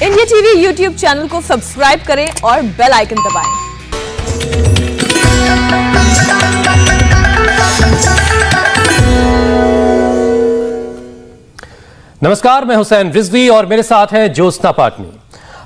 India TV YouTube channel को subscribe करें और बेल आइकन दबाएं। नमस्कार, मैं हुसैन रिजवी और मेरे साथ हैं ज्योत्सना पाटनी।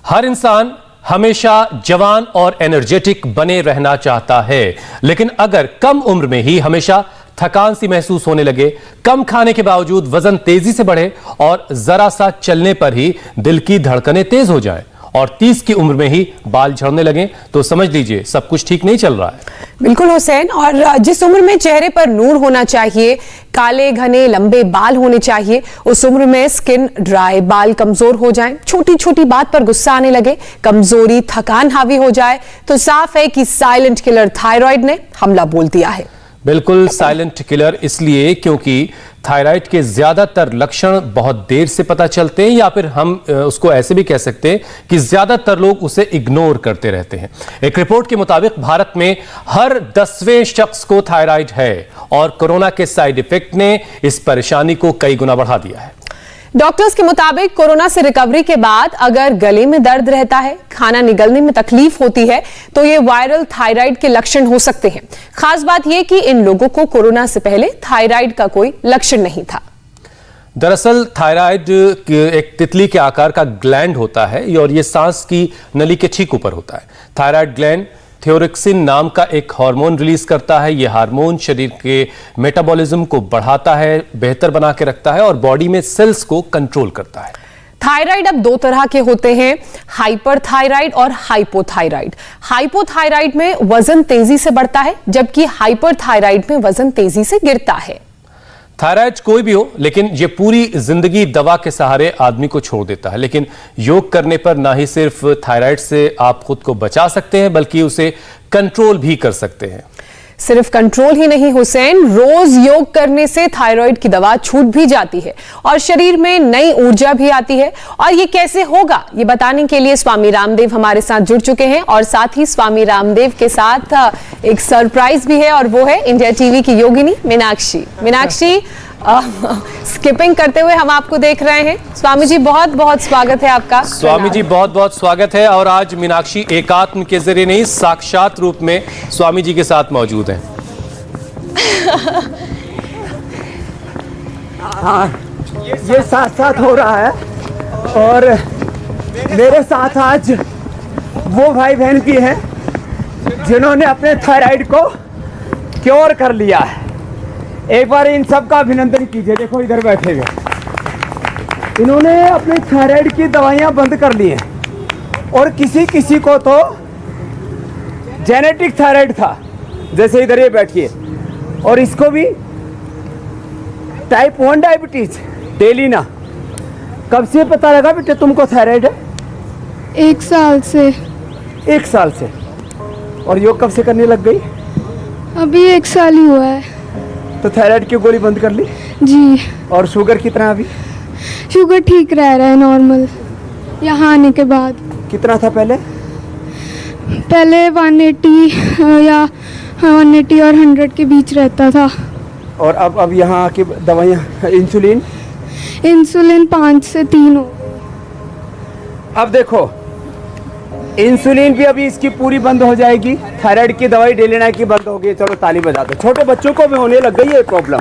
हर इंसान हमेशा जवान और एनर्जेटिक बने रहना चाहता है, लेकिन अगर कम उम्र में ही हमेशा थकान सी महसूस होने लगे, कम खाने के बावजूद वजन तेजी से बढ़े और जरा सा चलने पर ही दिल की धड़कनें तेज हो जाए और 30 की उम्र में ही बाल झड़ने लगे, तो समझ लीजिए सब कुछ ठीक नहीं चल रहा है। बिल्कुल हुसैन, और जिस उम्र में चेहरे पर नूर होना चाहिए, काले घने लंबे बाल होने चाहिए, उस उम्र में स्किन ड्राई, बाल कमजोर हो जाएं, छोटी छोटी बात पर गुस्सा आने लगे, कमजोरी, थकान हावी हो जाए, तो साफ है कि साइलेंट किलर थायराइड ने हमला बोल दिया है। बिल्कुल साइलेंट किलर इसलिए क्योंकि थायराइड के ज्यादातर लक्षण बहुत देर से पता चलते हैं, या फिर हम उसको ऐसे भी कह सकते हैं कि ज्यादातर लोग उसे इग्नोर करते रहते हैं। एक रिपोर्ट के मुताबिक भारत में हर 10वें शख्स को थायराइड है और कोरोना के साइड इफेक्ट ने इस परेशानी को कई गुना बढ़ा दिया है। डॉक्टर्स के मुताबिक कोरोना से रिकवरी के बाद अगर गले में दर्द रहता है, खाना निगलने में तकलीफ होती है, तो ये वायरल थायराइड के लक्षण हो सकते हैं। खास बात यह कि इन लोगों को कोरोना से पहले थायराइड का कोई लक्षण नहीं था। दरअसल थायराइड एक तितली के आकार का ग्लैंड होता है और यह सांस की नली के ठीक ऊपर होता है। थायराइड ग्लैंड थियोरेक्सिन नाम का एक हार्मोन रिलीज करता है। यह हार्मोन शरीर के मेटाबॉलिज्म को बढ़ाता है, बेहतर बना के रखता है और बॉडी में सेल्स को कंट्रोल करता है। थायराइड अब दो तरह के होते हैं, हाइपरथायराइड और हाइपोथायराइड। हाइपोथायराइड में वजन तेजी से बढ़ता है, जबकि हाइपरथायराइड में वजन तेजी से गिरता है। थायराइड कोई भी हो, लेकिन ये पूरी जिंदगी दवा के सहारे आदमी को छोड़ देता है। लेकिन योग करने पर ना ही सिर्फ थायराइड से आप खुद को बचा सकते हैं, बल्कि उसे कंट्रोल भी कर सकते हैं। सिर्फ कंट्रोल ही नहीं हुसैन, रोज योग करने से थायराइड की दवा छूट भी जाती है और शरीर में नई ऊर्जा भी आती है। और ये कैसे होगा, ये बताने के लिए स्वामी रामदेव हमारे साथ जुड़ चुके हैं और साथ ही स्वामी रामदेव के साथ एक सरप्राइज भी है, और वो है इंडिया टीवी की योगिनी मीनाक्षी। मीनाक्षी स्किपिंग करते हुए हम आपको देख रहे हैं। स्वामी जी बहुत बहुत स्वागत है आपका। स्वामी जी बहुत बहुत स्वागत है। और आज मीनाक्षी एकात्म के जरिए नहीं, साक्षात रूप में स्वामी जी के साथ मौजूद हैं। हाँ, ये साथ साथ हो रहा है और मेरे साथ आज वो भाई बहन भी हैं जिन्होंने अपने थायराइड को क्योर कर लिया है। एक बार इन सब का अभिनंदन कीजिए। देखो इधर बैठे हुए, इन्होंने अपने थायराइड की दवाइयाँ बंद कर ली हैं और किसी किसी को तो जेनेटिक थायराइड था, जैसे इधर ये बैठिए, और इसको भी टाइप 1 डायबिटीज टेलिना। कब से पता लगा बेटे तुमको थायराइड है? 1 साल से। 1 साल से। और योग कब से करने लग गई? अभी 1 साल ही हुआ है। तो थायराइड की गोली बंद कर ली जी। और शुगर कितना अभी? शुगर ठीक रह रहा है, नॉर्मल। यहाँ आने के बाद कितना था पहले? पहले 180 या 180 और 100 के बीच रहता था। और अब यहाँ की दवाइयाँ, इंसुलिन 5 से 3 हो। अब देखो इंसुलिन भी अभी इसकी पूरी बंद हो जाएगी, थायराइड की दवाई डेलिना की बंद हो गई। चलो ताली बजा दो। छोटे बच्चों को भी होने लग गई है प्रॉब्लम।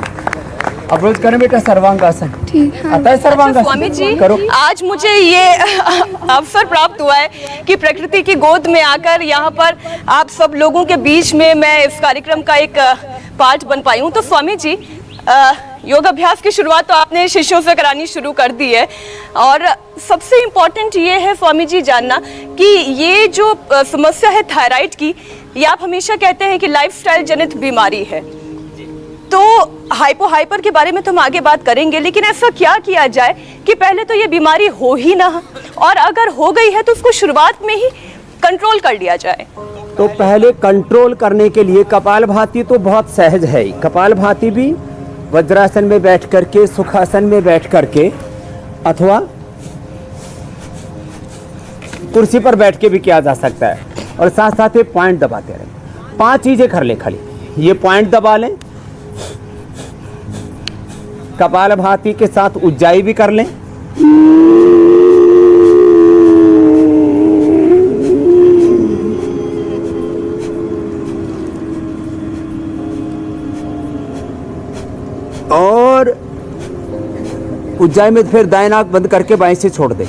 अब रोज करें बेटा सर्वांगासन। ठीक है। आता है सर्वांगासन? स्वामी जी करो। आज मुझे ये अवसर प्राप्त हुआ है कि प्रकृति की गोद में आकर यहाँ पर आप सब लोगों के बीच में मैं इस कार्यक्रम का एक पार्ट बन पाई हूँ। तो स्वामी जी, योग अभ्यास की शुरुआत तो आपने शिष्यों से करानी शुरू कर दी है, और सबसे इम्पोर्टेंट ये है स्वामी जी जानना कि ये जो समस्या है थायराइड की, ये आप हमेशा कहते हैं कि लाइफस्टाइल जनित बीमारी है। तो हाइपर के बारे में तो हम आगे बात करेंगे, लेकिन ऐसा क्या किया जाए कि पहले तो ये बीमारी हो ही ना, और अगर हो गई है तो उसको शुरुआत में ही कंट्रोल कर लिया जाए। तो पहले कंट्रोल करने के लिए कपालभाति तो बहुत सहज है। कपालभाति भी वज्रासन में बैठ करके, सुखासन में बैठ करके, अथवा कुर्सी पर बैठ के भी किया जा सकता है। और साथ साथ ये पॉइंट दबाते रहें। 5 चीजें कर ले खाली। ये पॉइंट दबा लें, कपालभाति के साथ उज्जाई भी कर लें, उज्जाई में, फिर दाएं नाक बंद करके बाएं से छोड़ दे।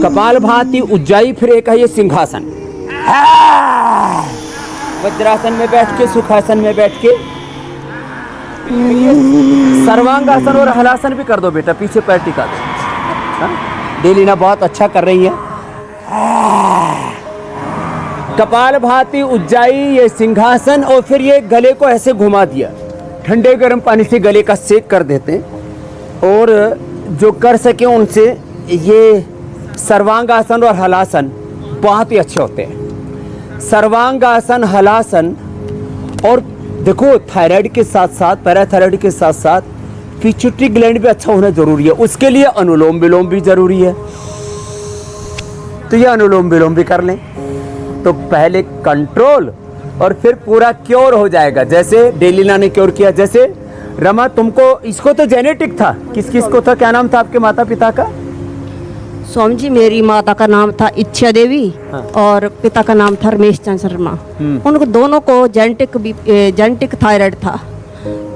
कपालभाति, उज्जाई, फिर एक है ये सिंहासन। वज्रासन में बैठ के, सुखासन में बैठ के, सर्वांगासन और हलासन भी कर दो बेटा, पीछे पैर टिका दो। डेलीना बहुत अच्छा कर रही है। कपालभाति, उज्जाई, ये सिंहासन, और फिर ये गले को ऐसे घुमा दिया। ठंडे गर्म पानी से गले का सेक कर देते हैं, और जो कर सके उनसे ये सर्वांगासन और हलासन बहुत ही अच्छे होते हैं। सर्वांगासन, हलासन, और देखो थायराइड के साथ साथ, पैराथायराइड के साथ साथ पिट्यूटरी ग्लैंड भी अच्छा होना जरूरी है। उसके लिए अनुलोम विलोम भी जरूरी है, तो ये अनुलोम विलोम भी कर लें तो पहले कंट्रोल और फिर पूरा क्योर हो जाएगा। जैसे डेलीना ने क्योर किया। जैसे रमा, तुमको, इसको तो जेनेटिक था, किस किस को था, क्या नाम था आपके माता पिता का? स्वामी जी, मेरी माता का नाम था इच्छा देवी, हाँ। और पिता का नाम था रमेश चंद्र शर्मा। उनको दोनों को जेनेटिक थायराइड था।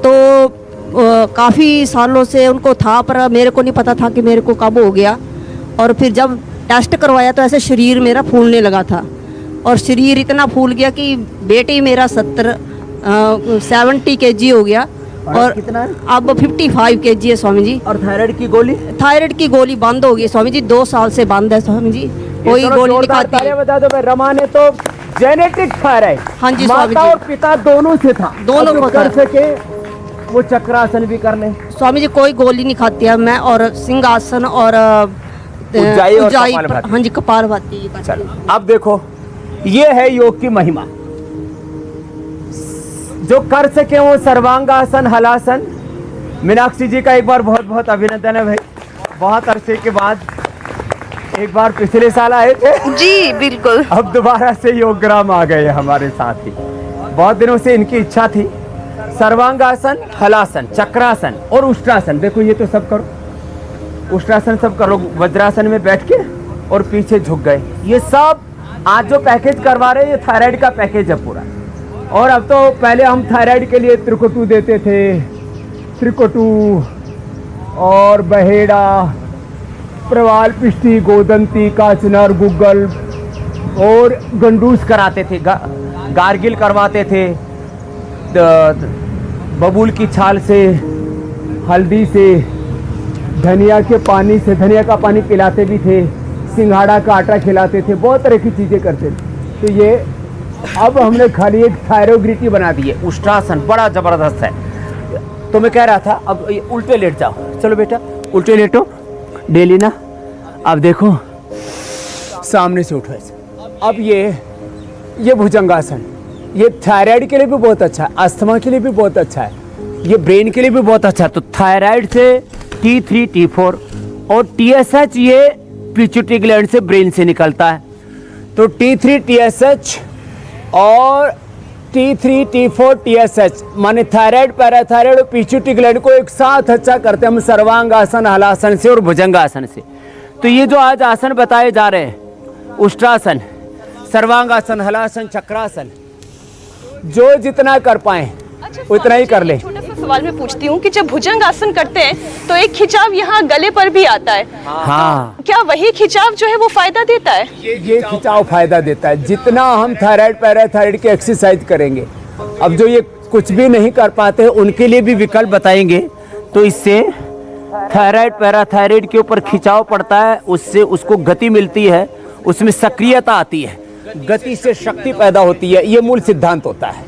तो काफ़ी सालों से उनको था, पर मेरे को नहीं पता था कि मेरे को कब हो गया। और फिर जब टेस्ट करवाया तो ऐसे शरीर मेरा फूलने लगा था, और शरीर इतना फूल गया कि बेटी मेरा 70 kg हो गया, और कितना है? अब 55 kg है स्वामी जी। और थायराइड की गोली? थायराइड की गोली बंद हो गई स्वामी जी, 2 साल से बंद है स्वामी जी, कोई गोली नहीं खाती। बता दो भाई, रमा ने तो जेनेटिक थायराइड, हाँ जी स्वामी माता जी, और पिता दोनों से था। दोनों अब को कर था। सके वो चक्रासन भी कर ले। स्वामी जी कोई गोली नहीं खाती है मैं, और सिंहासन और उज्जाई और कपालभाति। हाँ जी, कपालभाति। चलो अब देखो, ये है योग की महिमा। जो कर सके वो सर्वांगासन, हलासन। मीनाक्षी जी का एक बार बहुत बहुत अभिनंदन है भाई, बहुत अरसे के बाद, एक बार पिछले साल आए थे जी बिल्कुल। अब दोबारा से योगग्राम आ गए हमारे साथ ही, बहुत दिनों से इनकी इच्छा थी। सर्वांगासन, हलासन, चक्रासन और उष्ट्रासन, देखो ये तो सब करो, उष्ट्रासन सब करो, वज्रासन में बैठ के और पीछे झुक गए। ये सब आज जो पैकेज करवा रहे हैं, ये थायराइड का पैकेज है पूरा। और अब तो, पहले हम थायराइड के लिए त्रिकोटू देते थे, त्रिकोटू और बहेड़ा, प्रवाल, पिष्टी, गोदंती, काचनार, गुग्गल और गंडूस कराते थे, गार्गिल करवाते थे, बबूल की छाल से, हल्दी से, धनिया के पानी से, धनिया का पानी पिलाते भी थे, सिंघाड़ा का आटा खिलाते थे, बहुत तरह की चीज़ें करते थे। तो ये अब हमने खाली एक थायरोग्रिटी बना दी है। उष्ट्रासन बड़ा ज़बरदस्त है। तो मैं कह रहा था, अब ये उल्टे लेट जाओ, चलो बेटा उल्टे लेटो। डेलीना अब देखो, सामने से उठो ऐसे। अब ये भुजंगासन, ये थायराइड के लिए भी बहुत अच्छा है, अस्थमा के लिए भी बहुत अच्छा है, ये ब्रेन के लिए भी बहुत अच्छा है। तो थायराइड से T3, T4 और TSH, ये पिट्यूटरी ग्लैंड से, ब्रेन से निकलता है। तो T3, TSH और T3, T4, TSH माने थायराइड, पैराथायराइड और पिट्यूटरी ग्लैंड को एक साथ अच्छा करते हैं हम सर्वांगासन, हलासन से और भुजंगासन से। तो ये जो आज आसन बताए जा रहे हैं, उष्ट्रासन, सर्वांगासन, हलासन, चक्रासन, जो जितना कर पाए उतना ही कर ले। छोटा सा सवाल मैं पूछती हूँ कि जब भुजंग आसन करते हैं तो एक खिंचाव यहाँ गले पर भी आता है, हाँ, क्या वही खिंचाव जो है वो फायदा देता है? ये खिंचाव फायदा देता है। जितना हम थायराइड, पैराथायराइड की एक्सरसाइज करेंगे, अब जो ये कुछ भी नहीं कर पाते हैं उनके लिए भी विकल्प बताएंगे। तो इससे थायराइड, पैराथायराइड के ऊपर खिंचाव पड़ता है, उससे उसको गति मिलती है, उसमें सक्रियता आती है, गति से शक्ति पैदा होती है। ये मूल सिद्धांत होता है।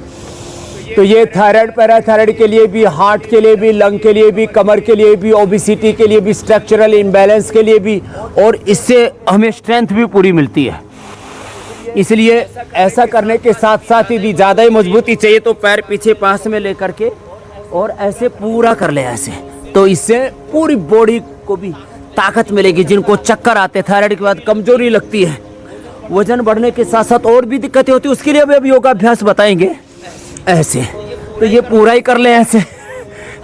तो ये थायराइड, पैराथायराइड के लिए भी, हार्ट के लिए भी, लंग के लिए भी, कमर के लिए भी, ओबेसिटी के लिए भी, स्ट्रक्चरल इम्बैलेंस के लिए भी, और इससे हमें स्ट्रेंथ भी पूरी मिलती है। इसलिए ऐसा करने के साथ साथ यदि ज़्यादा ही मजबूती चाहिए तो पैर पीछे पास में लेकर के और ऐसे पूरा कर ले ऐसे, तो इससे पूरी बॉडी को भी ताकत मिलेगी। जिनको चक्कर आते हैं, थायराइड के बाद कमजोरी लगती है, वजन बढ़ने के साथ साथ और भी दिक्कतें होती है, उसके लिए भी अब योगाभ्यास बताएंगे ऐसे। तो ये पूरा ही कर ले ऐसे,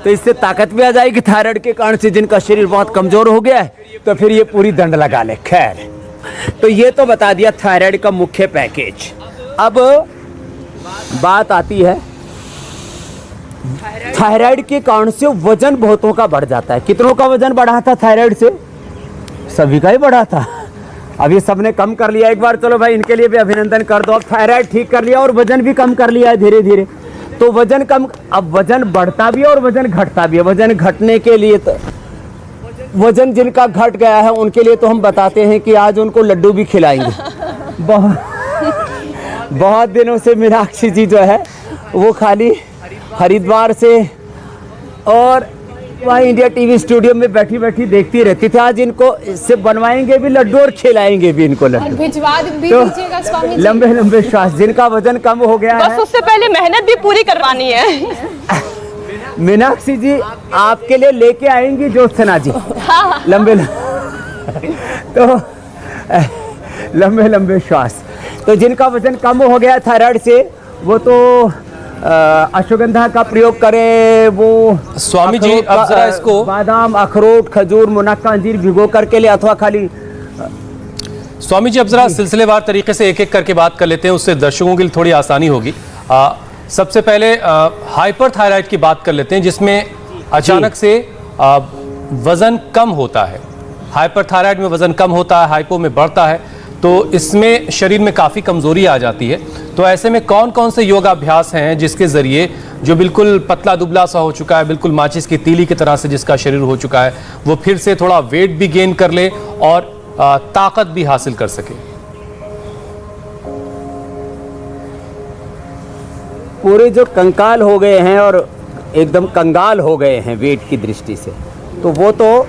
तो इससे ताकत भी आ जाएगी। थायराइड के कारण से जिनका शरीर बहुत कमजोर हो गया है तो फिर ये पूरी दंड लगा ले। खैर, तो ये तो बता दिया थायराइड का मुख्य पैकेज। अब बात आती है थायराइड के कारण से वजन बहुतों का बढ़ जाता है। कितनों का वजन बढ़ा था थायराइड से? सभी का ही बढ़ा था। अब ये सबने कम कर लिया एक बार, चलो भाई इनके लिए भी अभिनंदन कर दो। अब थायराइड ठीक कर लिया और वजन भी कम कर लिया है धीरे धीरे। तो वजन कम, अब वजन बढ़ता भी है और वजन घटता भी है। वजन घटने के लिए तो वजन जिनका घट गया है उनके लिए तो हम बताते हैं कि आज उनको लड्डू भी खिलाएंगे। बहुत दिनों से मीनाक्षी जी जो है वो खाली हरिद्वार से और वहाँ इंडिया टीवी स्टूडियो में बैठी बैठी देखती रहती थी। आज इनको इससे बनवाएंगे भी लड्डू और खिलाएंगे भी इनको लड्डू। भिजवा भी तो दीजिएगा स्वामी जी। लंबे लंबे श्वास, जिनका वजन कम हो गया बस है। उससे पहले मेहनत भी पूरी करवानी है। मीनाक्षी जी आपके लिए लेके आएंगी ज्योत्सना जी। लंबे तो लंबे लंबे श्वास। तो जिनका वजन कम हो गया थायराइड से वो तो अश्वगंधा का प्रयोग करें। वो स्वामी जी, अब जरा इसको बादाम, अखरोट, खजूर, मुनक्का, अंजीर भिगो करके ले, अथवा खाली। स्वामी जी अब जरा सिलसिलेवार तरीके से एक एक करके बात कर लेते हैं, उससे दर्शकों के लिए थोड़ी आसानी होगी। सबसे पहले हाइपरथायराइड की बात कर लेते हैं, जिसमें अचानक से वजन कम होता है। हाइपरथायराइड में वजन कम होता है, हाइपो में बढ़ता है, तो इसमें शरीर में काफ़ी कमजोरी आ जाती है। तो ऐसे में कौन कौन से योगाभ्यास हैं जिसके ज़रिए जो बिल्कुल पतला दुबला सा हो चुका है, बिल्कुल माचिस की तीली की तरह से जिसका शरीर हो चुका है, वो फिर से थोड़ा वेट भी गेन कर ले और ताकत भी हासिल कर सके? पूरे जो कंकाल हो गए हैं और एकदम कंगाल हो गए हैं वेट की दृष्टि से, तो वो तो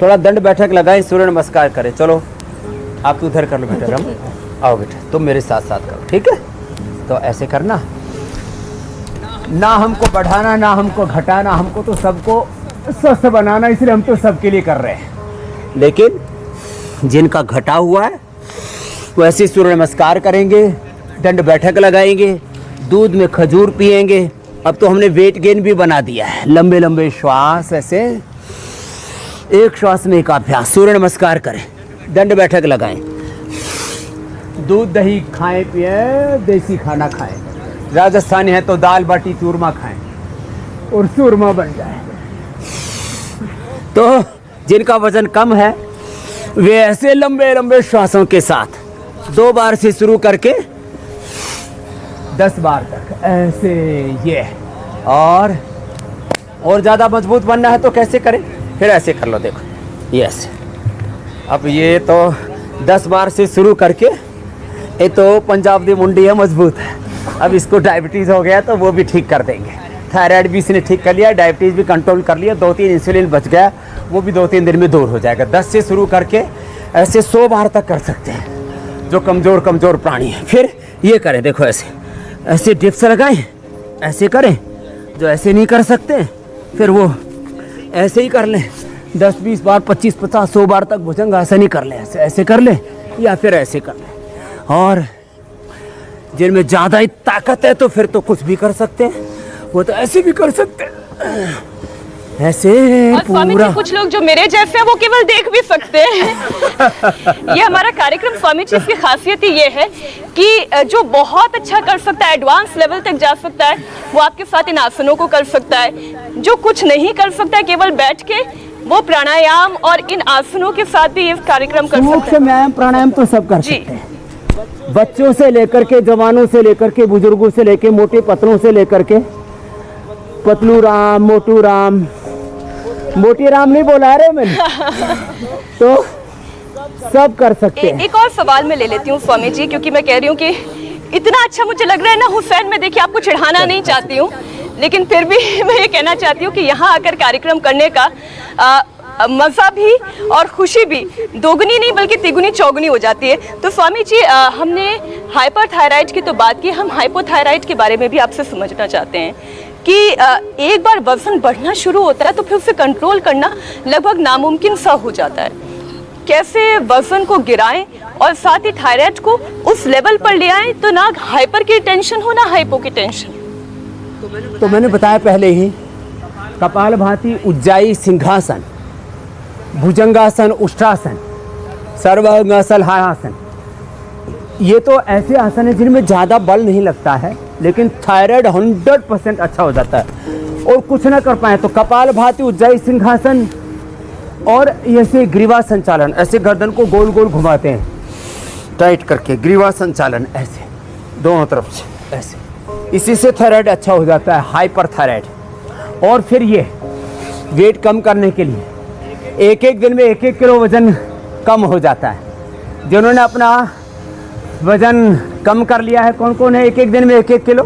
थोड़ा दंड बैठक लगाएं, सूर्य नमस्कार करें। चलो आप तो उधर कर लो बेटा, रम आओ बेटा, तुम मेरे साथ साथ करो, ठीक है? तो ऐसे करना, ना हमको बढ़ाना ना हमको घटाना, हमको तो सबको स्वस्थ बनाना, इसलिए हम तो सबके लिए कर रहे हैं। लेकिन जिनका घटा हुआ है वो ऐसे सूर्य नमस्कार करेंगे, दंड बैठक लगाएंगे, दूध में खजूर पिएंगे। अब तो हमने वेट गेन भी बना दिया है। लंबे लंबे श्वास, ऐसे एक श्वास में एक अभ्यास। सूर्य नमस्कार करें, दंड बैठक लगाएं, दूध दही खाएं पिए, देसी खाना खाएं, राजस्थानी है तो दाल बाटी चूरमा खाएं और चूरमा बन जाए। तो जिनका वजन कम है वे ऐसे लंबे लंबे श्वासों के साथ 2 बार से शुरू करके 10 बार तक ऐसे, ये और ज़्यादा मजबूत बनना है तो कैसे करें? फिर ऐसे कर लो, देखो ये ऐसे। अब ये तो 10 बार से शुरू करके, ये तो पंजाब दी मुंडी है, मजबूत है। अब इसको डायबिटीज़ हो गया तो वो भी ठीक कर देंगे। थायराइड भी इसने ठीक कर लिया, डायबिटीज़ भी कंट्रोल कर लिया, 2-3 इंसुलिन बच गया, वो भी 2-3 दिन में दूर हो जाएगा। 10 से शुरू करके ऐसे 100 बार तक कर सकते हैं जो कमज़ोर प्राणी है। फिर ये करें, देखो ऐसे डिप्स लगाएं, ऐसे करें। जो ऐसे नहीं कर सकते फिर वो ऐसे ही कर लें, 10-20 बार, 25-50, 100 बार तक भुजंगासन ही कर लें। ऐसे कर लें या फिर ऐसे कर लें। और जिनमें ज़्यादा ही ताकत है तो फिर तो कुछ भी कर सकते हैं, वो तो ऐसे भी कर सकते हैं, ऐसे और स्वामी पूरा। जी कुछ लोग जो मेरे जैसे हैं वो केवल देख भी सकते हैं। ये हमारा कार्यक्रम स्वामी जी की खासियत ही ये है कि जो बहुत अच्छा कर सकता है, एडवांस लेवल तक जा सकता है, वो आपके साथ इन आसनों को कर सकता है। जो कुछ नहीं कर सकता है, केवल बैठ के, वो प्राणायाम और इन आसनों के साथ भी ये कार्यक्रम कर सकता है। व्यायाम प्राणायाम तो सब कर सकते हैं, बच्चों से लेकर के, जवानों से लेकर के, बुजुर्गों से लेकर, मोटे पतलों से लेकर के, पतलू राम, मोटू राम, मोटी राम नहीं बोला रहे मैंने, तो सब कर सकते हैं। एक और सवाल मैं ले लेती हूँ स्वामी जी, क्योंकि मैं कह रही हूँ कि इतना अच्छा मुझे लग रहा है ना हुसैन। मैं देखिए आपको चिढ़ाना नहीं चाहती हूँ, लेकिन फिर भी मैं ये कहना चाहती हूँ कि यहाँ आकर कार्यक्रम करने का मज़ा भी और खुशी भी दोगुनी नहीं बल्कि तिगुनी चौगुनी हो जाती है। तो स्वामी जी हमने हाइपरथायराइड की तो बात की, हम हाइपोथायराइड के बारे में भी आपसे समझना चाहते हैं कि एक बार वजन बढ़ना शुरू होता है तो फिर उसे कंट्रोल करना लगभग नामुमकिन सा हो जाता है। कैसे वजन को गिराएं और साथ ही थायराइड को उस लेवल पर ले आएं तो ना हाइपर की टेंशन हो ना हाइपो की टेंशन। तो मैंने बताया पहले ही, कपालभाति, उज्जाई, सिंहासन, भुजंगासन, उष्टासन, सर्वांगासन, हारासन, ये तो ऐसे आसन है जिनमें ज़्यादा बल नहीं लगता है लेकिन थायराइड 100% अच्छा हो जाता है। और कुछ ना कर पाए तो कपाल भाती, उज्जाई सिंहासन और ऐसे ग्रीवा संचालन, ऐसे गर्दन को गोल गोल घुमाते हैं टाइट करके, ग्रीवा संचालन ऐसे दोनों तरफ से ऐसे, इसी से थायराइड अच्छा हो जाता है, हाइपर थायराइड। और फिर ये वेट कम करने के लिए एक एक दिन में 1-1 किलो वजन कम हो जाता है। जिन्होंने अपना वजन कम कर लिया है, कौन कौन है, 1-1 दिन में 1-1 किलो,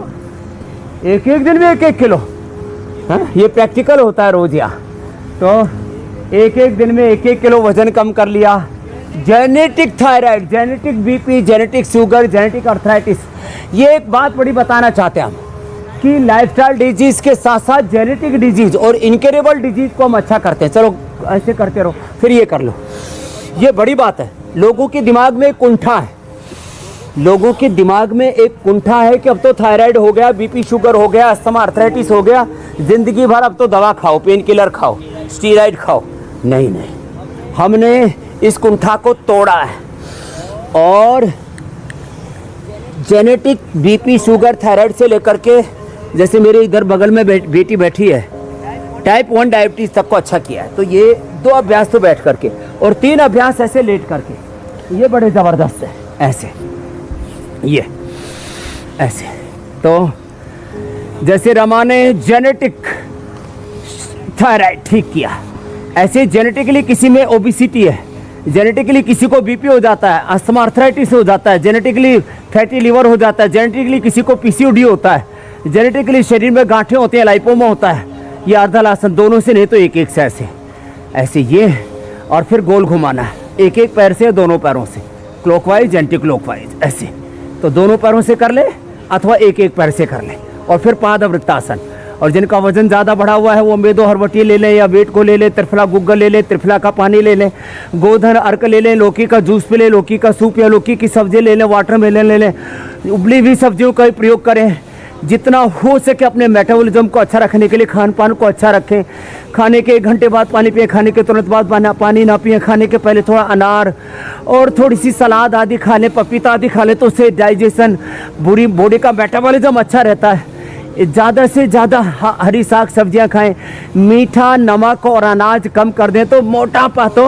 1-1 दिन में 1-1 किलो, हाँ ये प्रैक्टिकल होता है रोज यहाँ। तो 1-1 दिन में 1-1 किलो वजन कम कर लिया। Genetic thyroid, genetic BP, genetic sugar, genetic arthritis, ये एक बात बड़ी बताना चाहते हैं हम कि लाइफस्टाइल डिजीज के साथ साथ जेनेटिक डिजीज और इनक्योरेबल डिजीज को हम अच्छा करते हैं। चलो ऐसे करते रहो, फिर ये कर लो, ये बड़ी बात है। लोगों के दिमाग में एक कुंठा है, लोगों के दिमाग में एक कुंठा है कि अब तो थायराइड हो गया, बीपी शुगर हो गया, अस्थमा अर्थराइटिस हो गया, जिंदगी भर अब तो दवा खाओ, पेन किलर खाओ, स्टीरॉइड खाओ। नहीं नहीं, हमने इस कुंठा को तोड़ा है और जेनेटिक बीपी शुगर थायराइड से लेकर के, जैसे मेरे इधर बगल में बेटी बैठी है, टाइप 1 डायबिटीज तक को अच्छा किया है। तो ये 2 अभ्यास तो बैठ करके और 3 अभ्यास ऐसे लेट करके, ये बड़े ज़बरदस्त है। ऐसे ये ऐसे, तो जैसे रमा ने जेनेटिक थायराइड ठीक किया, ऐसे जेनेटिकली किसी में ओबिसिटी है, जेनेटिकली किसी को बीपी हो जाता है, अस्थमा अर्थराइटिस हो जाता है, जेनेटिकली फैटी लिवर हो जाता है, जेनेटिकली किसी को पीसीओडी होता है, जेनेटिकली शरीर में गांठें होती हैं, लाइपोमा होता है। ये अर्धलासन दोनों से नहीं तो एक एक से ऐसे ऐसे ये, और फिर गोल घुमाना है, एक एक पैर से, दोनों पैरों से, क्लॉकवाइज एंटी क्लॉकवाइज ऐसे। तो दोनों पैरों से कर ले अथवा एक एक पैर से कर ले। और फिर पादवृत्तासन। और जिनका वजन ज़्यादा बढ़ा हुआ है वो मेदो हरवटी ले लें या वेट को ले लें, त्रिफला गुग्गल ले लें, त्रिफला का पानी ले लें, गोधन अर्क ले लें, लौकी का जूस पी लें, लौकी का सूप या लौकी की सब्जी ले लें, वाटरमेलन ले लें, उबली हुई सब्जियों का प्रयोग करें। जितना हो सके अपने मेटाबॉलिज्म को अच्छा रखने के लिए खान पान को अच्छा रखें। खाने के 1 घंटे बाद पानी पिए, खाने के तुरंत बाद पानी ना पिए, खाने के पहले थोड़ा अनार और थोड़ी सी सलाद आदि खा लें, पपीता आदि खा लें, तो उससे डाइजेशन, पूरी बॉडी का मेटाबॉलिज्म अच्छा रहता है। ज़्यादा से ज़्यादा हरी साग सब्जियां खाएं, मीठा, नमक और अनाज कम कर दें तो मोटापा तो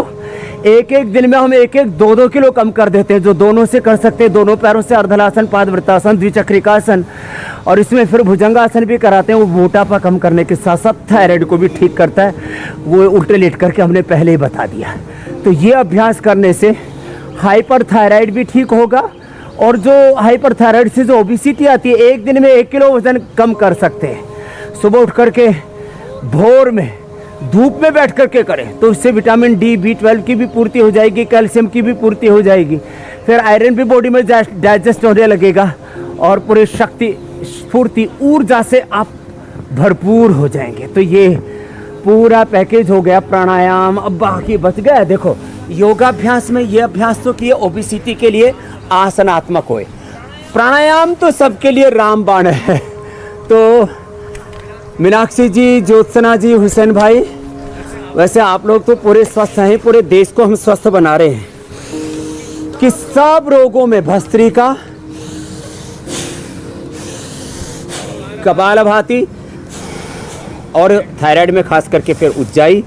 1-1 दिन में हम 1-1, 2-2 किलो कम कर देते हैं, जो दोनों से कर सकते हैं, दोनों पैरों से अर्धलासन, पादवृत्तासन, द्विचक्रिकासन, और इसमें फिर भुजंगासन भी कराते हैं। वो मोटापा कम करने के साथ साथ थायराइड को भी ठीक करता है। वो उल्टे लेट करके हमने पहले ही बता दिया। तो ये अभ्यास करने से हाइपर थायराइड भी ठीक होगा, और जो हाइपर थायराइड से जो ओबिसिटी आती है, 1 दिन में 1 किलो वजन कम कर सकते हैं। सुबह उठ करके भोर में धूप में बैठ करके करें तो इससे विटामिन डी, B12 की भी पूर्ति हो जाएगी, कैल्शियम की भी पूर्ति हो जाएगी, फिर आयरन भी बॉडी में डाइजेस्ट होने लगेगा और पूरी शक्ति, स्फूर्ति, ऊर्जा से आप भरपूर हो जाएंगे। तो ये पूरा पैकेज हो गया प्राणायाम। अब बाकी बच गया, देखो योगाभ्यास में ये अभ्यास तो किए ओबिसिटी के लिए आसनात्मक होए, प्राणायाम तो सबके लिए रामबाण है। तो मीनाक्षी जी, ज्योत्सना जी, हुसैन भाई, वैसे आप लोग तो पूरे स्वस्थ हैं, पूरे देश को हम स्वस्थ बना रहे हैं कि सब रोगों में भस्त्रिका, कपालभाति और थायराइड में खास करके फिर उज्जाई,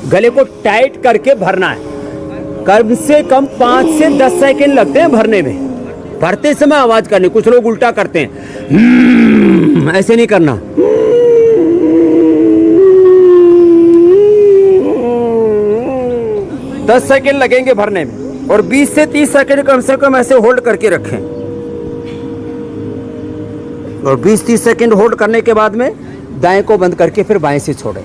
गले को टाइट करके भरना है। कम से कम 5 से 10 सेकंड लगते हैं भरने में। भरते समय आवाज करनी, कुछ लोग उल्टा करते हैं, ऐसे नहीं करना। दस सेकंड लगेंगे भरने में, और 20 से 30 सेकंड कम से कम ऐसे होल्ड करके रखें, और 20-30 सेकंड होल्ड करने के बाद में दाएं को बंद करके फिर बाएं से छोड़ें।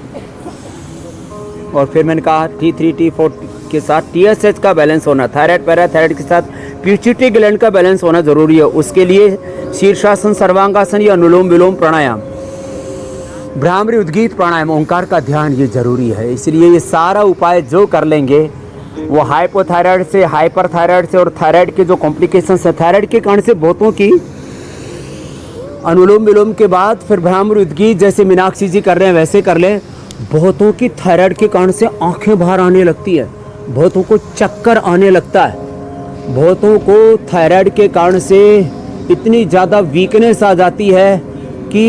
और फिर मैंने कहा T3 T4 के साथ TSH का बैलेंस होना, थायराइड पैराथायराइड के साथ पिट्यूटरी ग्लैंड का बैलेंस होना जरूरी है। उसके लिए शीर्षासन, सर्वांगासन या अनुलोम विलोम प्राणायाम, भ्रामरी उद्गीत प्राणायाम, ओंकार का ध्यान, ये जरूरी है। इसलिए ये सारा उपाय जो कर लेंगे वो हाइपोथायराइड से, हाइपर थायराइड से और थायराइड के जो कॉम्प्लिकेशंस है, थायराइड के कारण से बहुतों की अनुलोम विलोम के बाद फिर भ्रामरी उद्गीत जैसे मीनाक्षी जी कर रहे हैं वैसे कर लें। बहुतों की थायराइड के कारण से आंखें बाहर आने लगती है, बहुतों को चक्कर आने लगता है, बहुतों को थायराइड के कारण से इतनी ज़्यादा वीकनेस आ जाती है कि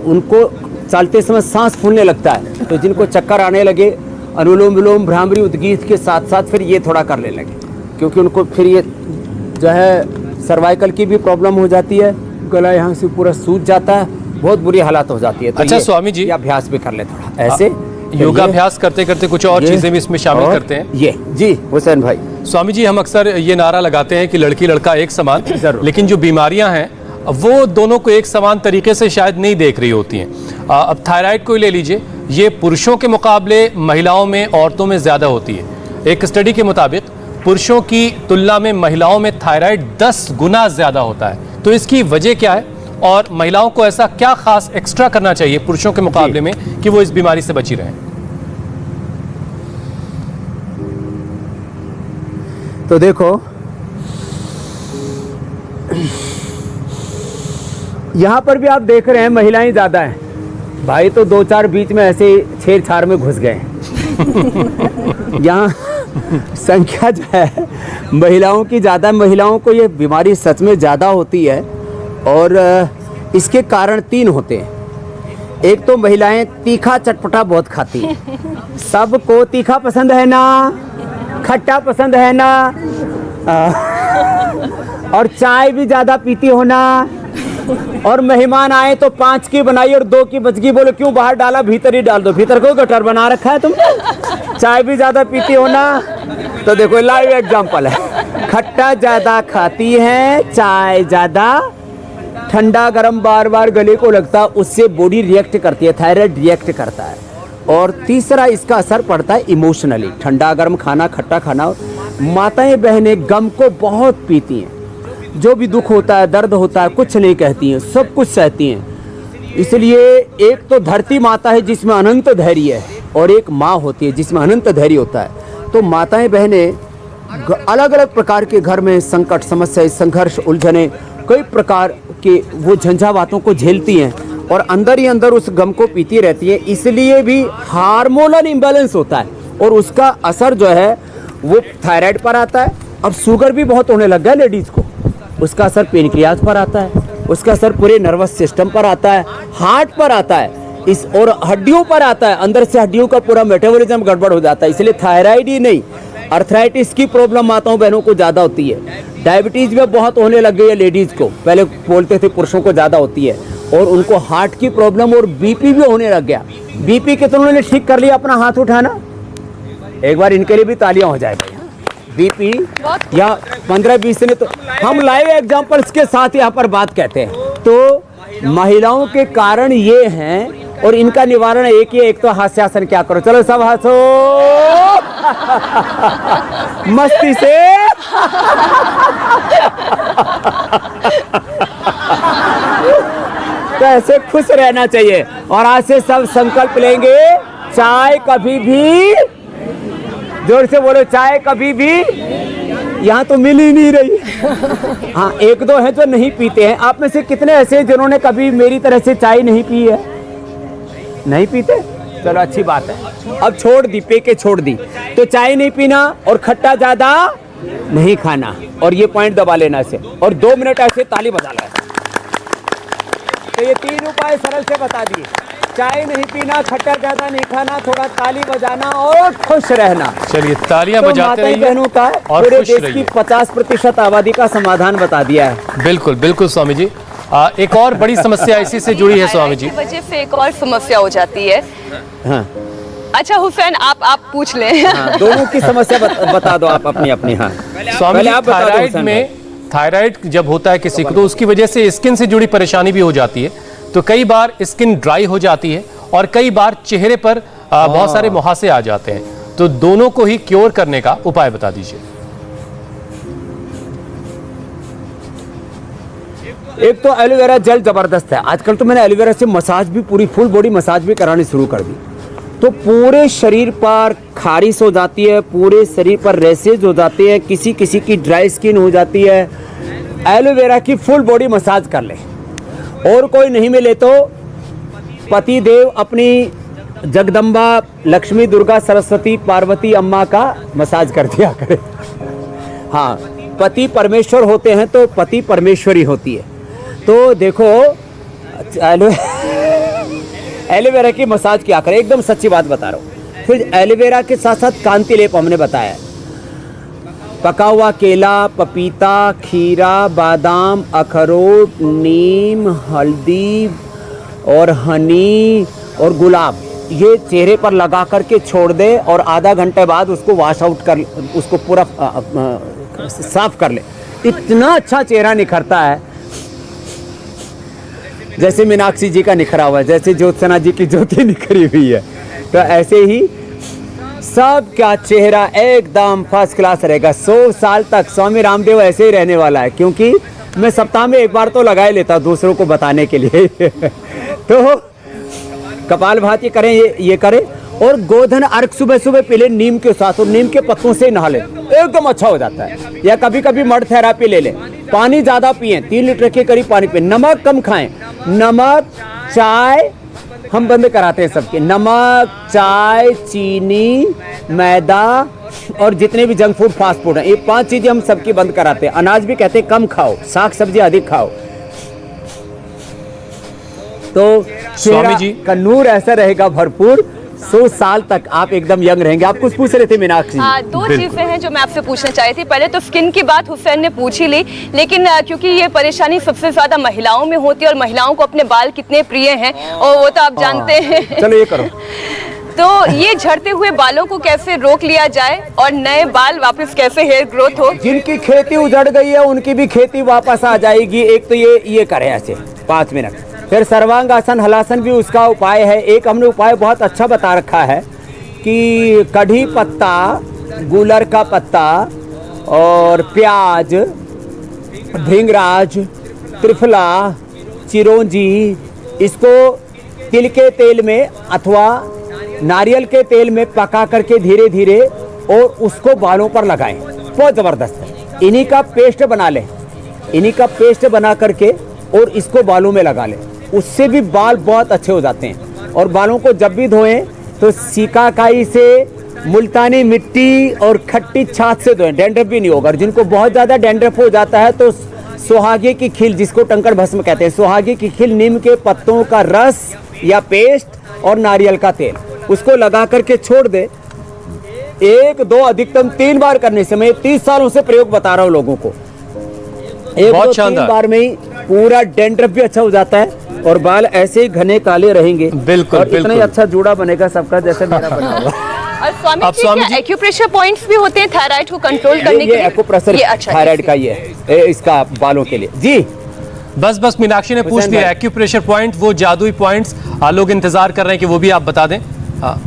उनको चलते समय सांस फूलने लगता है। तो जिनको चक्कर आने लगे, अनुलोम विलोम भ्रामरी उद्गीत के साथ साथ फिर ये थोड़ा करने लगे, क्योंकि उनको फिर ये जो है सर्वाइकल की भी प्रॉब्लम हो जाती है, गला यहाँ से पूरा सूज जाता है, बहुत बुरी हालत हो जाती है। तो अच्छा ये स्वामी जी, ये अभ्यास भी कर ले थोड़ा ऐसे योगाभ्यास करते करते कुछ और चीजें भी इसमें शामिल और करते हैं। ये जी हुसैन भाई, स्वामी जी, हम अक्सर ये नारा लगाते हैं कि लड़की लड़का एक समान, लेकिन जो बीमारियां हैं वो दोनों को एक समान तरीके से शायद नहीं देख रही होती हैं। अब थायराइड को ही ले लीजिए, ये पुरुषों के मुकाबले महिलाओं में, औरतों में ज़्यादा होती है। एक स्टडी के मुताबिक पुरुषों की तुलना में महिलाओं में थायराइड 10 गुना ज़्यादा होता है। तो इसकी वजह क्या है और महिलाओं को ऐसा क्या खास एक्स्ट्रा करना चाहिए पुरुषों के मुकाबले में कि वो इस बीमारी से बची रहें? तो देखो, यहाँ पर भी आप देख रहे हैं महिलाएं ज़्यादा हैं। भाई तो 2-4 बीच में ऐसे छेड़छाड़ में घुस गए। यहाँ संख्या जो है महिलाओं की ज़्यादा, महिलाओं को ये बीमारी सच में ज़्यादा होती है और इसके कारण 3 होते हैं। एक तो महिलाएं तीखा चटपटा बहुत खाती हैं। सबको तीखा पसंद है ना, खट्टा पसंद है ना, और चाय भी ज़्यादा पीती हो ना, और मेहमान आए तो 5 की बनाई और 2 की बच गई, बोले क्यों बाहर डाला, भीतर ही डाल दो, भीतर को गटर बना रखा है तुमने। चाय भी ज़्यादा पीती हो ना, तो देखो लाइव एग्जांपल है, खट्टा ज़्यादा खाती हैं, चाय ज़्यादा, ठंडा गरम बार बार गले को लगता, उससे बॉडी रिएक्ट करती है, थायराइड रिएक्ट करता है। और तीसरा इसका असर पड़ता है इमोशनली, ठंडा गर्म खाना, खट्टा खाना। माताएं बहनें गम को बहुत पीती हैं, जो भी दुख होता है, दर्द होता है, कुछ नहीं कहती हैं, सब कुछ सहती हैं। इसलिए एक तो धरती माता है जिसमें अनंत धैर्य है, और एक माँ होती है जिसमें अनंत धैर्य होता है। तो माताएं बहनें अलग अलग प्रकार के घर में संकट, समस्या, संघर्ष, उलझने, कई प्रकार के वो झंझावातों को झेलती हैं और अंदर ही अंदर उस गम को पीती रहती है। इसलिए भी हार्मोनल इम्बैलेंस होता है और उसका असर जो है वो थायराइड पर आता है। अब शुगर भी बहुत होने लग गया लेडीज़ को, उसका असर पेनक्रियाज पर आता है, उसका असर पूरे नर्वस सिस्टम पर आता है, हार्ट पर आता है, इस और हड्डियों पर आता है। अंदर से हड्डियों का पूरा मेटाबॉलिज्म गड़बड़ हो जाता है। इसलिए थायराइड ही नहीं, अर्थराइटिस की प्रॉब्लम माताओं बहनों को ज़्यादा होती है। डायबिटीज़ में बहुत होने लग गई है लेडीज़ को, पहले बोलते थे पुरुषों को ज़्यादा होती है। और उनको हार्ट की प्रॉब्लम और बीपी भी होने लग गया। बीपी के तो उन्होंने ठीक कर लिया, अपना हाथ उठाना, एक बार इनके लिए भी तालियां हो जाए भाई। बीपी या 15-20 ने, तो हम लाइव एग्जांपल्स के साथ यहाँ पर बात कहते हैं। तो महिलाओं के कारण ये हैं और इनका निवारण एक ही है, एक तो हास्यासन क्या करो, चलो सब हंसो मस्ती से। तो ऐसे खुश रहना चाहिए और आज से सब संकल्प लेंगे, चाय कभी भी, जोर से बोलो, चाय कभी भी, यहाँ तो मिल ही नहीं रही। हाँ, 1-2 हैं जो नहीं पीते हैं। आप में से कितने ऐसे हैं जिन्होंने कभी मेरी तरह से चाय नहीं पी है? नहीं पीते, चलो अच्छी बात है। अब छोड़ दी, पी के छोड़ दी, तो चाय नहीं पीना और खट्टा ज्यादा नहीं खाना, और ये पॉइंट दबा लेना से, और 2 मिनट ऐसे ताली बजा लेना। तो ये 3 उपाय सरल से बता दिए, चाय नहीं पीना, खट्टा ज्यादा नहीं खाना, थोड़ा ताली बजाना और खुश रहना। चलिए तालियां तो बजाते रहिए बहनों का और पूरे खुश देश रहिए। की 50% आबादी का समाधान बता दिया है। बिल्कुल बिल्कुल स्वामी जी। एक और बड़ी समस्या इसी से जुड़ी है स्वामी जी। थायराइड की वजह से एक और समस्या हो जाती है। हाँ, अच्छा हुसैन, आप पूछ लें। हाँ, दोनों की समस्या बता दो आप अपनी अपनी। हाँ स्वामी पहले जी, आप बता दो थायराइड हुसैन में, थायराइड जब होता है किसी को तो उसकी वजह से स्किन से जुड़ी परेशानी भी हो जाती है। तो कई बार स्किन ड्राई हो जाती है और कई बार चेहरे पर बहुत सारे मुहासे आ जाते हैं। तो दोनों को ही क्योर करने का उपाय बता दीजिए। एक तो एलोवेरा जेल जबरदस्त है। आजकल तो मैंने एलोवेरा से मसाज भी, पूरी फुल बॉडी मसाज भी करानी शुरू कर दी। तो पूरे शरीर पर खारिश हो जाती है, पूरे शरीर पर रैसेज हो जाते हैं, किसी किसी की ड्राई स्किन हो जाती है। एलोवेरा की फुल बॉडी मसाज कर ले। और कोई नहीं मिले तो पति देव अपनी जगदम्बा, लक्ष्मी, दुर्गा, सरस्वती, पार्वती अम्मा का मसाज कर दिया करे। हाँ, पति परमेश्वर होते हैं तो पति परमेश्वरी होती है। तो देखो एलोवेरा की मसाज क्या करें, एकदम सच्ची बात बता रहा हूँ। फिर एलोवेरा के साथ साथ कांति लेप हमने बताया, पका हुआ केला, पपीता, खीरा, बादाम, अखरोट, नीम, हल्दी और हनी और गुलाब, ये चेहरे पर लगा करके छोड़ दे और आधा घंटे बाद उसको वॉश आउट कर, उसको पूरा साफ कर ले। इतना अच्छा चेहरा निखरता है, जैसे मीनाक्षी जी का निखरा हुआ है, जैसे ज्योत्सना जी की ज्योति निखरी हुई है। तो ऐसे ही सबका चेहरा एकदम फर्स्ट क्लास रहेगा। 100 साल तक स्वामी रामदेव ऐसे ही रहने वाला है, क्योंकि मैं सप्ताह में एक बार तो लगा ही लेता हूँ दूसरों को बताने के लिए। तो कपालभाति करें, ये करें। और गोधन अर्घ सुबह सुबह पी ले नीम के साथ, और नीम के पत्तों से नहा ले, एकदम अच्छा हो जाता है। या कभी कभी मड थेरापी ले ले। पानी ज़्यादा पिए, 3 लीटर के करीब पानी पिए। नमक कम खाएं, नमक, चाय हम बंद कराते हैं सबके। नमक, चाय, चीनी, मैदा और जितने भी जंक फूड, फास्ट फूड हैं, ये 5 चीज़ें हम सबकी बंद कराते हैं। अनाज भी कहते हैं कम खाओ, साग सब्जी अधिक खाओ। तो स्वामी जी का नूर ऐसा रहेगा भरपूर, 100 साल तक आप एकदम यंग रहेंगे। आप कुछ पूछ रहे थे मीनाक्षी? हाँ, 2 चीजें हैं जो मैं आपसे पूछना चाहती थी। पहले तो स्किन की बात हुसैन ने पूछ ही ली, लेकिन क्योंकि ये परेशानी सबसे ज्यादा महिलाओं में होती है और महिलाओं को अपने बाल कितने प्रिय हैं और वो तो आप जानते हैं। चलो ये करो। तो ये झड़ते हुए बालों को कैसे रोक लिया जाए और नए बाल वापस कैसे हेयर ग्रोथ हो? जिनकी खेती उजड़ गई है उनकी भी खेती वापस आ जाएगी। एक तो ये करें ऐसे 5 मिनट। फिर सर्वांग आसन, हलासन भी उसका उपाय है। एक हमने उपाय बहुत अच्छा बता रखा है कि कढ़ी पत्ता, गुलर का पत्ता और प्याज, भृंगराज, त्रिफला, चिरौंजी, इसको तिल के तेल में अथवा नारियल के तेल में पका करके धीरे धीरे और उसको बालों पर लगाएं। बहुत ज़बरदस्त है। इन्हीं का पेस्ट बना लें, इन्हीं का पेस्ट बना करके और इसको बालों में लगा लें। उससे भी बाल बहुत अच्छे हो जाते हैं। और बालों को जब भी धोएं तो सिकाकाई से, मुल्तानी मिट्टी और खट्टी छाछ से धोएं, डैंड्रफ भी नहीं होगा। जिनको बहुत ज़्यादा डैंड्रफ हो जाता है तो सुहागे की खील, जिसको टंकड़ भस्म कहते हैं, सुहागे की खील, नीम के पत्तों का रस या पेस्ट और नारियल का तेल, उसको लगा करके छोड़ दे। 1, 2 अधिकतम 3 बार करने से, मैं 30 सालों से प्रयोग बता रहा हूँ लोगों को, 1, 2, 3 बार में ही पूरा डैंड्रफ भी अच्छा हो जाता है और बाल ऐसे ही घने काले रहेंगे। बिल्कुल, और इतना ही बिल्कुल। अच्छा जूड़ा बनेगा सबका, जैसे मेरा बना हुआ। और स्वामी अब जी, स्वामी क्या जी- एक्यूप्रेशर पॉइंट्स भी होते हैं थायराइड को कंट्रोल करने के ये लिए? एक्यूप्रेशर ये अच्छा, थायराइड का ये है, इसका बालों के लिए। जी बस मीनाक्षी ने पूछ हुसैन लिया भाई। एक्यूप्रेशर पॉइंट, वो जादुई पॉइंट्स लोग इंतजार कर रहे हैं कि वो भी आप बता दें। हाँ,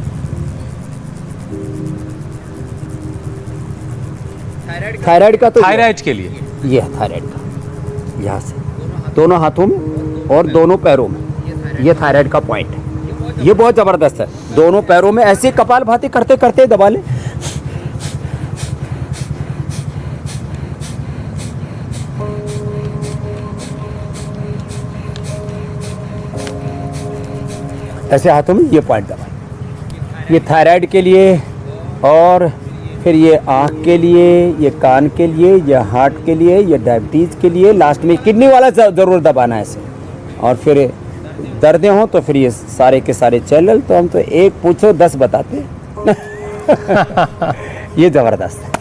थायराइड का तो थायराइड के लिए ये है थायराइड का, यहाँ से दोनों हाथों में और दोनों पैरों में, ये थायराइड का पॉइंट है। ये बहुत ज़बरदस्त है। दोनों पैरों में ऐसे कपालभाति करते करते दबा ले। ऐसे हाथों में ये पॉइंट दबाए। ये थायराइड के लिए, और फिर ये आँख के लिए, ये कान के लिए, ये हार्ट के लिए, ये डायबिटीज़ के लिए, लास्ट में किडनी वाला ज़रूर दबाना है ऐसे। और फिर दर्दें हों तो फिर ये सारे के सारे चैनल, तो हम तो एक पूछो 10 बताते हैं। ये ज़बरदस्त है।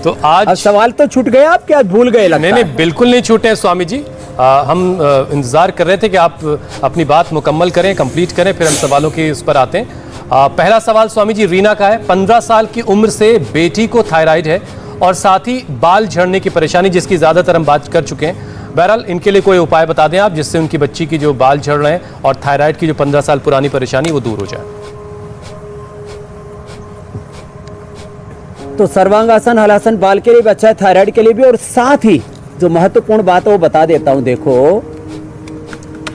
तो अब आज सवाल तो छूट गए, आप क्या भूल गए लगता नहीं है? नहीं, बिल्कुल नहीं छूटे स्वामी जी। हम इंतजार कर रहे थे कि आप अपनी बात मुकम्मल करें, कंप्लीट करें, फिर हम सवालों के उस पर आते हैं। पहला सवाल स्वामी जी रीना का है। 15 साल की उम्र से बेटी को थायराइड है और साथ ही बाल झड़ने की परेशानी, जिसकी ज़्यादातर हम बात कर चुके हैं। बहरहाल इनके लिए कोई उपाय बता दें आप, जिससे उनकी बच्ची की जो बाल झड़ रहे हैं और थायराइड की जो 15 साल पुरानी परेशानी वो दूर हो जाए। तो सर्वांगासन, हलासन बाल के लिए भी अच्छा है, थायराइड के लिए भी। और साथ ही जो महत्वपूर्ण बात है वो बता देता हूं। देखो,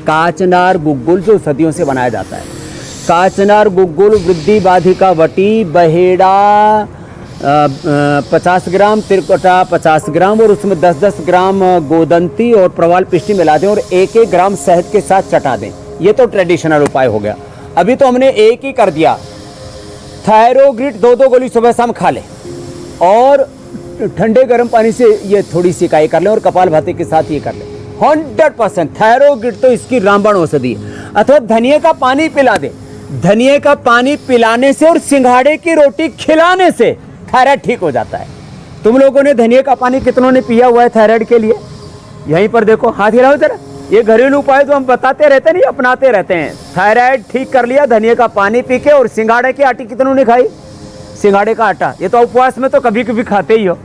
काचनार गुग्गुल जो सदियों से बनाया जाता है, काचनार गुग्गुल, वृद्धि बाधिका वटी, बहेड़ा 50 ग्राम, तिरकोटा 50 ग्राम और उसमें 10-10 ग्राम गोदंती और प्रवाल पिष्टी मिला दें और 1-1 ग्राम शहद के साथ चटा दें। ये तो ट्रेडिशनल उपाय हो गया। अभी तो हमने एक ही कर दिया। थायरोग्रिड 2-2 गोली सुबह शाम खा ले और ठंडे गर्म पानी से ये थोड़ी सिकाई कर लें और कपालभाति के साथ ये कर लें, 100% थायरोइड तो इसकी रामबाण औषधि है। अथवा धनिया का पानी पिला दें, धनिया का पानी पिलाने से और सिंघाड़े की रोटी खिलाने से थायराइड ठीक हो जाता है। तुम लोगों ने धनिया का पानी कितनों ने पिया हुआ है थायराइड के लिए? यहीं पर देखो, हाथ हिलाओ जरा। ये घरेलू उपाय तो हम बताते रहते नहीं, अपनाते रहते हैं। थायराइड ठीक कर लिया धनिया का पानी पी के। और सिंघाड़े की आटी कितनों ने खाई? सिंघाड़े का आटा ये तो उपवास में तो कभी कभी खाते ही हो।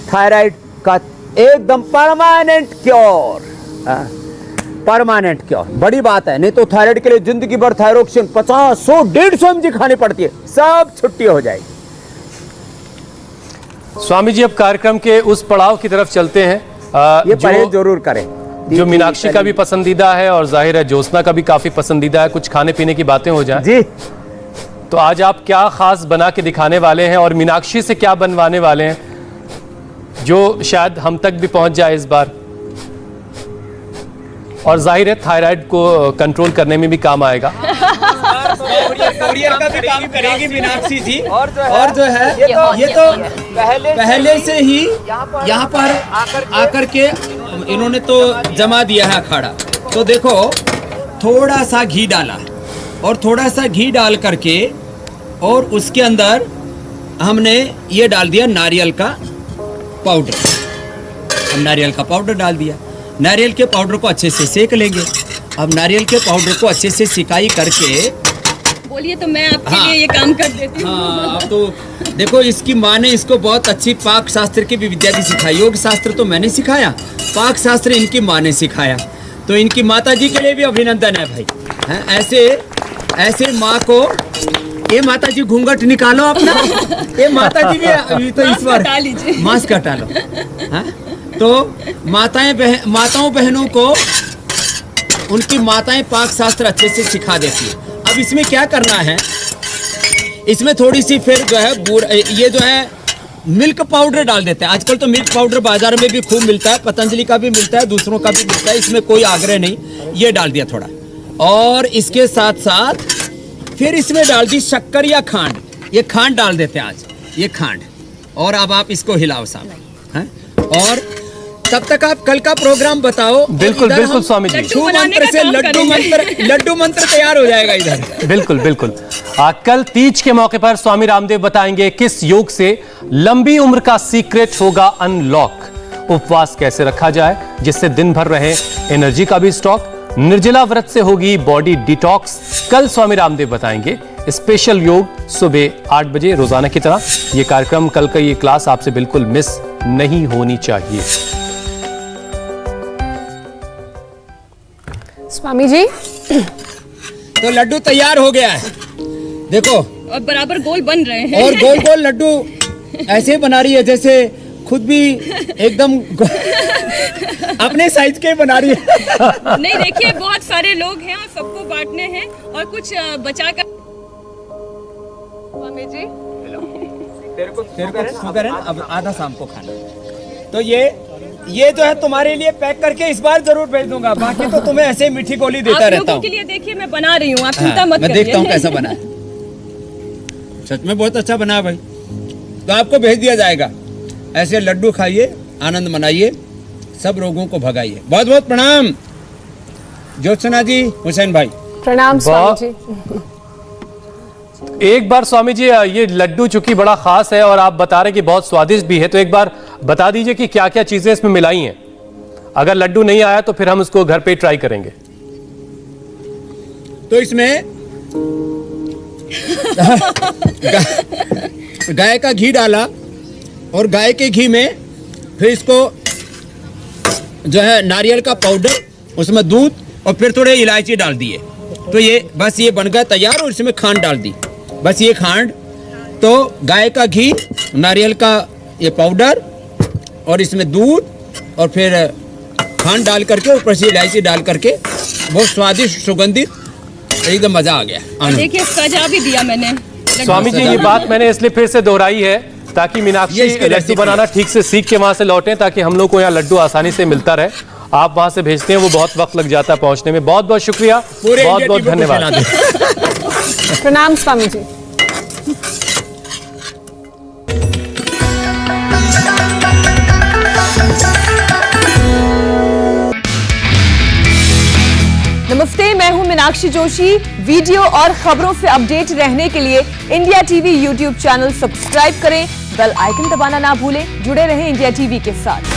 थायराइड का एकदम परमानेंट क्योर, परमानेंट क्योर, बड़ी बात है। नहीं तो थायराइड के लिए जिंदगी भर थायरोक्सिन 50, 100, 150 mg खानी पड़ती है, सब छुट्टी हो जाएगी। स्वामी जी अब कार्यक्रम के उस पड़ाव की तरफ चलते हैं ये परहेज जरूर करें, जो मीनाक्षी का भी पसंदीदा है और जाहिर है ज्योत्सना का भी काफी पसंदीदा है। कुछ खाने पीने की बातें हो जाएं जी। तो आज आप क्या खास बना के दिखाने वाले हैं और मीनाक्षी से क्या बनवाने वाले हैं जो शायद हम तक भी पहुंच जाए इस बार, और जाहिर है थायराइड को कंट्रोल करने में भी काम आएगा। कोरियर का भी काम करेगी मीनाक्षी जी। और जो है ये तो पहले से ही यहाँ पर आकर के इन्होंने तो जमा दिया है अखाड़ा। तो देखो थोड़ा सा घी डाला और थोड़ा सा घी डाल करके और उसके अंदर हमने ये डाल दिया नारियल का पाउडर। हम नारियल का पाउडर डाल दिया, नारियल के पाउडर को अच्छे से सेक लेंगे। अब नारियल के पाउडर को अच्छे से सिकाई करके बोलिए तो मैं आपके लिए ये काम कर देती हूँ। हाँ, अब तो देखो इसकी माँ ने इसको बहुत अच्छी पाक शास्त्र की भी विद्या भी सिखाई। योग शास्त्र तो मैंने सिखाया, पाक शास्त्र इनकी माँ ने सिखाया। तो इनकी माता जी के लिए भी अभिनंदन है भाई। हैं, ऐसे माँ को, ये माता जी घूंघट निकालो अपना। ये माता जी भी अभी तो इस बार मास्क हटा लो। हाँ? तो माताओं बहनों को उनकी माताएं पाक शास्त्र अच्छे से सिखा देती है। अब इसमें क्या करना है, इसमें थोड़ी सी फिर जो है ये जो है मिल्क पाउडर डाल देते हैं। आजकल तो मिल्क पाउडर बाजार में भी खूब मिलता है, पतंजलि का भी मिलता है, दूसरों का भी मिलता है, इसमें कोई आग्रह नहीं। ये डाल दिया थोड़ा, और इसके साथ साथ फिर इसमें डाल दी शक्कर या खांड। ये खांड डाल देते हैं आज, ये खांड। और अब आप इसको हिलाओ साहब, हैं? और तब तक आप कल का प्रोग्राम बताओ। बिल्कुल बिल्कुल स्वामी जी, छू मंत्र से लड्डू मंत्र तैयार हो जाएगा इधर। बिल्कुल बिल्कुल। कल तीज के मौके पर स्वामी रामदेव बताएंगे किस योग से लंबी उम्र का सीक्रेट होगा अनलॉक। उपवास कैसे रखा जाए जिससे दिन भर रहे एनर्जी का भी स्टॉक। निर्जला व्रत से होगी बॉडी डिटॉक्स। कल स्वामी रामदेव बताएंगे स्पेशल योग सुबह 8 बजे रोजाना की तरह। यह कार्यक्रम, कल का ये क्लास आपसे बिल्कुल मिस नहीं होनी चाहिए। स्वामी जी तो लड्डू तैयार हो गया है, देखो। और बराबर गोल बन रहे हैं। और गोल गोल लड्डू ऐसे बना रही है जैसे खुद भी एकदम अपने साइज के बना रही है। नहीं देखिए, बहुत सारे लोग हैं और सबको बांटने हैं और कुछ बचा कर। स्वामी जी तेरे को शुगर है, अब आधा शाम को खाना। तो ये जो है तुम्हारे लिए पैक करके इस बार जरूर भेज दूंगा। बाकी तो तुम्हें ऐसे मीठी गोली देता रहता हूँ। आप लोगों के लिए देखिए मैं बना रही हूँ, आप चिंता मत करिए। मैं देखता हूँ कैसा बना है। सच में बहुत अच्छा बना है भाई। तो आपको भेज दिया जाएगा। ऐसे लड्डू खाइए, आनंद मनाइए, सब रोगों को भगाइए। बहुत बहुत प्रणाम ज्योत्सना जी, हुसैन भाई। प्रणाम स्वामी जी। एक बार स्वामी जी, ये लड्डू चूंकि बड़ा खास है और आप बता रहे कि बहुत स्वादिष्ट भी है, तो एक बार बता दीजिए कि क्या क्या चीजें इसमें मिलाई हैं। अगर लड्डू नहीं आया तो फिर हम उसको घर पे ट्राई करेंगे। तो इसमें गाय का घी डाला और गाय के घी में फिर इसको जो है नारियल का पाउडर, उसमें दूध और फिर थोड़े इलायची डाल दिए। तो ये बस ये बन गया तैयार। और इसमें खांड डाल दी, बस ये खांड। तो गाय का घी, नारियल का ये पाउडर और इसमें दूध और फिर खांड डाल करके ऊपर से इलायची डाल करके बहुत स्वादिष्ट सुगंधित, एकदम मजा आ गया। देखिए सजा भी दिया मैंने। स्वामी जी ये बात मैंने इसलिए फिर से दोहराई है ताकि मीनाक्षी लड्डू बनाना ठीक से सीख के वहां से लौटे, ताकि हम लोग को यहाँ लड्डू आसानी से मिलता रहे। आप वहां से भेजते हैं, वो बहुत वक्त लग जाता है पहुंचने में। बहुत बहुत शुक्रिया, बहुत बहुत धन्यवाद। प्रणाम स्वामी जी। नमस्ते, मैं हूं मीनाक्षी जोशी। वीडियो और खबरों से अपडेट रहने के लिए India TV YouTube channel subscribe करें, बेल आइकन दबाना ना भूलें। जुड़े रहें इंडिया टीवी के साथ।